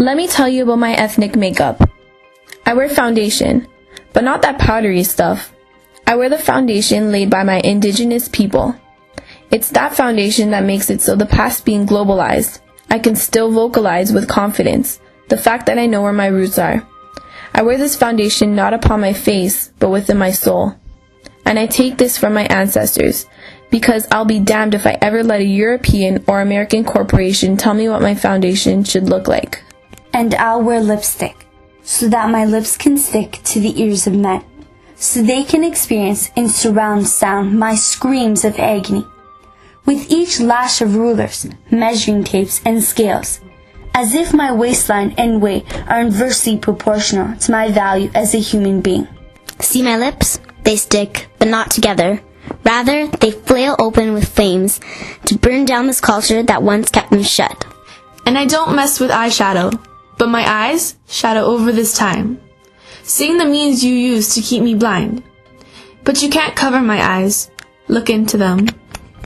Let me tell you about my ethnic makeup. I wear foundation, but not that powdery stuff. I wear the foundation laid by my indigenous people. It's that foundation that makes it so the past being globalized, I can still vocalize with confidence the fact that I know where my roots are. I wear this foundation not upon my face, but within my soul. And I take this from my ancestors, because I'll be damned if I ever let a European or American corporation tell me what my foundation should look like. And I'll wear lipstick, so that my lips can stick to the ears of men, so they can experience in surround sound my screams of agony, with each lash of rulers, measuring tapes, and scales, as if my waistline and weight are inversely proportional to my value as a human being. See my lips? They stick, but not together. Rather, they flail open with flames to burn down this culture that once kept them shut. And I don't mess with eyeshadow, but my eyes shadow over this time, seeing the means you use to keep me blind. But you can't cover my eyes. Look into them.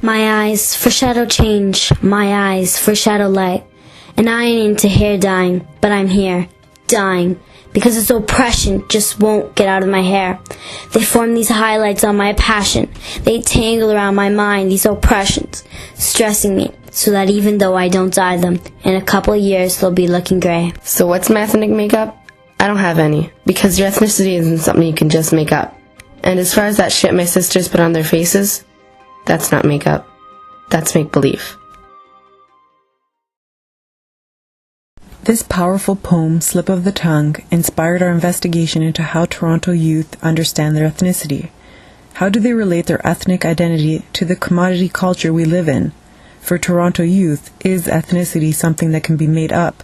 My eyes foreshadow change, my eyes foreshadow light. And I ain't into hair dyeing, but I'm here, dying, because this oppression just won't get out of my hair. They form these highlights on my passion. They tangle around my mind, these oppressions, stressing me, so that even though I don't dye them, in a couple of years they'll be looking gray. So what's my ethnic makeup? I don't have any, because your ethnicity isn't something you can just make up. And as far as that shit my sisters put on their faces, that's not makeup. That's make-believe. This powerful poem, Slip of the Tongue, inspired our investigation into how Toronto youth understand their ethnicity. How do they relate their ethnic identity to the commodity culture we live in? For Toronto youth, is ethnicity something that can be made up?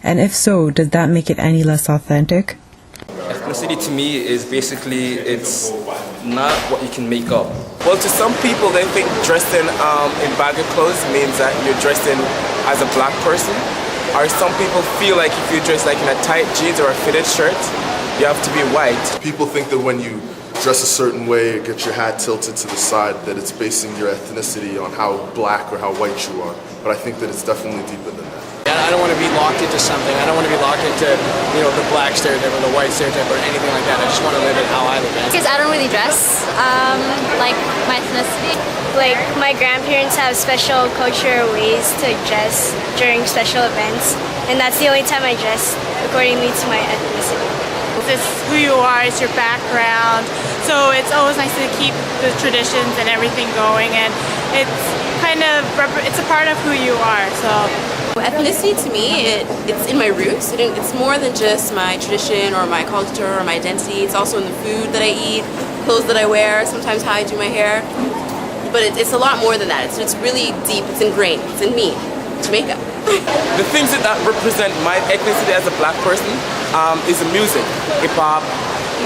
And if so, does that make it any less authentic? Ethnicity to me is basically, it's not what you can make up. Well, to some people, they think dressing in baggy clothes means that you're dressed in as a black person. Or some people feel like if you dress like in a tight jeans or a fitted shirt, you have to be white. People think that when you dress a certain way, get your hat tilted to the side, that it's basing your ethnicity on how black or how white you are. But I think that it's definitely deeper than that. I don't want to be locked into something. I don't want to be locked into, the black stereotype or the white stereotype or anything like that. I just want to live it how I live it. Because I don't really dress like my ethnicity. Like, my grandparents have special cultural ways to dress during special events, and that's the only time I dress accordingly to my ethnicity. It's who you are, it's your background, so it's always nice to keep the traditions and everything going, and it's a part of who you are. So ethnicity to me, it's in my roots. It's more than just my tradition or my culture or my identity. It's also in the food that I eat, clothes that I wear, sometimes how I do my hair. But it's a lot more than that. It's really deep. It's ingrained. It's in me, Jamaica. The things that represent my ethnicity as a black person is the music, hip hop,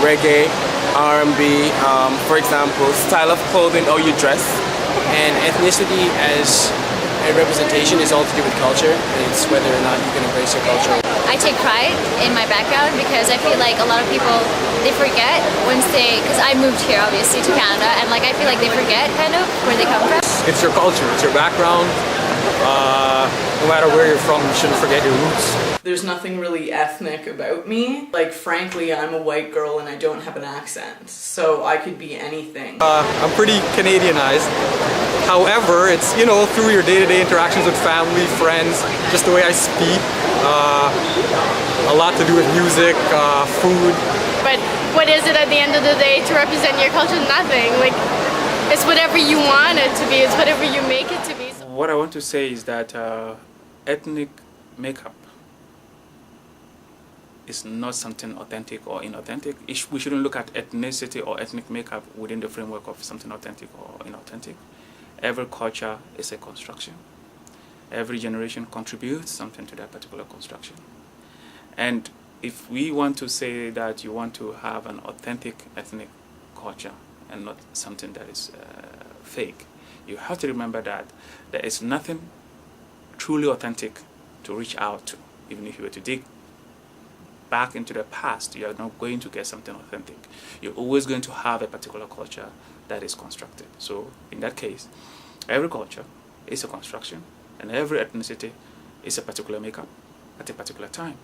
reggae, R&B. For example, style of clothing, how you dress. And ethnicity as a representation is all to do with culture. It's whether or not you can embrace your culture. I take pride in my background because I feel like a lot of people, they forget because I moved here obviously to Canada, and I feel like they forget kind of where they come from. It's your culture, it's your background. No matter where you're from, you shouldn't forget your roots. There's nothing really ethnic about me. Frankly, I'm a white girl and I don't have an accent, so I could be anything. I'm pretty Canadianized. However, it's, through your day-to-day interactions with family, friends, just the way I speak, a lot to do with music, food. But what is it at the end of the day to represent your culture? Nothing. It's whatever you want it to be. It's whatever you make it to be. What I want to say is that ethnic makeup is not something authentic or inauthentic. We shouldn't look at ethnicity or ethnic makeup within the framework of something authentic or inauthentic. Every culture is a construction. Every generation contributes something to that particular construction. And if we want to say that you want to have an authentic ethnic culture and not something that is fake, you have to remember that there is nothing truly authentic to reach out to. Even if you were to dig back into the past, you are not going to get something authentic. You're always going to have a particular culture that is constructed. So in that case, every culture is a construction and every ethnicity is a particular makeup. at a particular time.